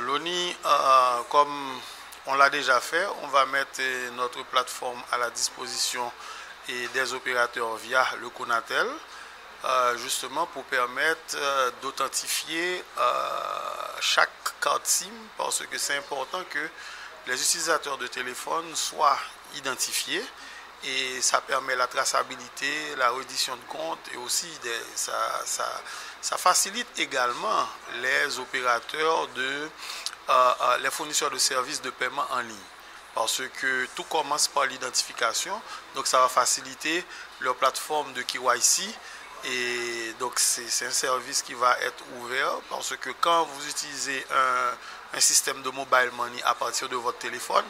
L'ONI, comme on l'a déjà fait, on va mettre notre plateforme à la disposition des opérateurs via le Conatel, justement pour permettre d'authentifier chaque carte SIM, parce que c'est important que les utilisateurs de téléphone soient identifiés et ça permet la traçabilité, la reddition de compte et aussi ça facilite également les opérateurs les fournisseurs de services de paiement en ligne. Parce que tout commence par l'identification, donc ça va faciliter leur plateforme de KYC. Et donc c'est un service qui va être ouvert parce que quand vous utilisez un système de mobile money à partir de votre téléphone,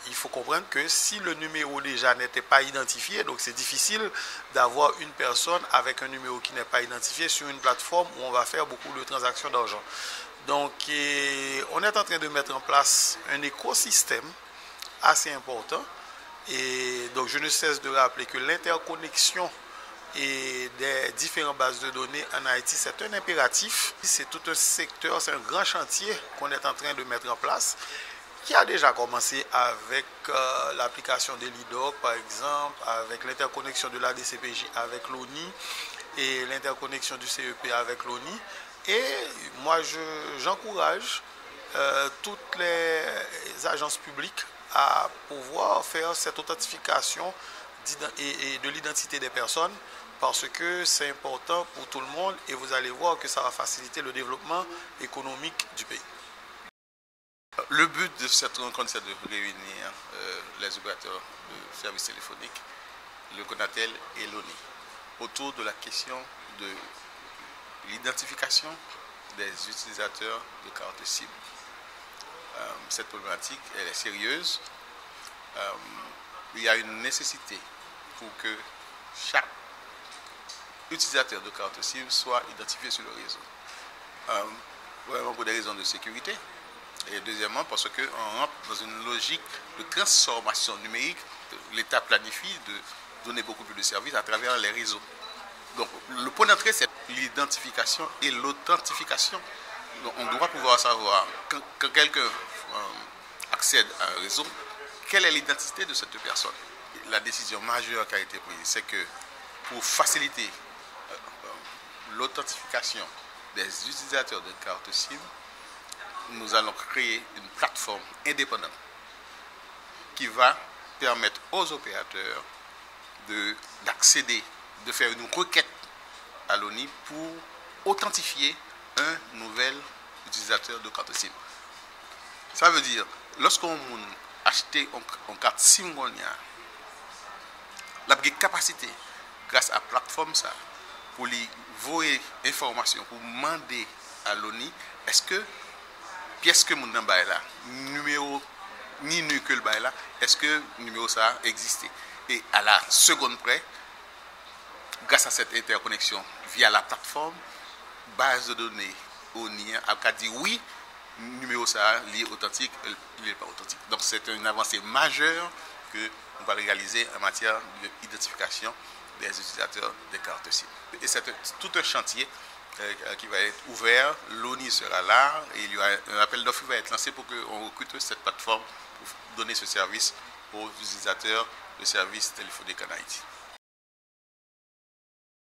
il faut comprendre que si le numéro déjà n'était pas identifié, donc c'est difficile d'avoir une personne avec un numéro qui n'est pas identifié sur une plateforme où on va faire beaucoup de transactions d'argent. Donc on est en train de mettre en place un écosystème assez important et donc je ne cesse de rappeler que l'interconnexion et des différentes bases de données en Haïti, c'est un impératif. C'est tout un secteur, c'est un grand chantier qu'on est en train de mettre en place, qui a déjà commencé avec l'application des LIDOC, par exemple, avec l'interconnexion de l'ADCPJ avec l'ONI et l'interconnexion du CEP avec l'ONI. Et moi, j'encourage toutes les agences publiques à pouvoir faire cette authentification et de l'identité des personnes, parce que c'est important pour tout le monde et vous allez voir que ça va faciliter le développement économique du pays. Le but de cette rencontre, c'est de réunir les opérateurs de services téléphoniques, le Conatel et l'ONI, autour de la question de l'identification des utilisateurs de cartes SIM. Cette problématique, elle est sérieuse. Il y a une nécessité pour que chaque utilisateur de carte SIM soit identifié sur le réseau. Vraiment pour des raisons de sécurité. Et deuxièmement, parce qu'on rentre dans une logique de transformation numérique. L'État planifie de donner beaucoup plus de services à travers les réseaux. Donc, le point d'entrée, c'est l'identification et l'authentification. On doit pouvoir savoir, quand quelqu'un accède à un réseau, quelle est l'identité de cette personne. La décision majeure qui a été prise, c'est que pour faciliter l'authentification des utilisateurs de cartes SIM, nous allons créer une plateforme indépendante qui va permettre aux opérateurs d'accéder, de faire une requête à l'ONI pour authentifier un nouvel utilisateur de carte SIM. Ça veut dire, lorsqu'on achète une carte SIM, la capacité, grâce à la plateforme, ça, pour lui voyer information, pour demander à l'ONI, est-ce que pièce que mon number est là, numéro ni nu que le bail là, est-ce que le numéro ça existe? Et à la seconde près, grâce à cette interconnexion via la plateforme, base de données ONI a dit oui, numéro ça est authentique, il n'est pas authentique. Donc c'est une avancée majeure que on va réaliser en matière d'identification des utilisateurs des cartes SIM. Et c'est tout un chantier qui va être ouvert, l'ONI sera là, et il y aura un appel d'offres qui va être lancé pour qu'on recrute cette plateforme pour donner ce service aux utilisateurs de services téléphoniques en Haïti.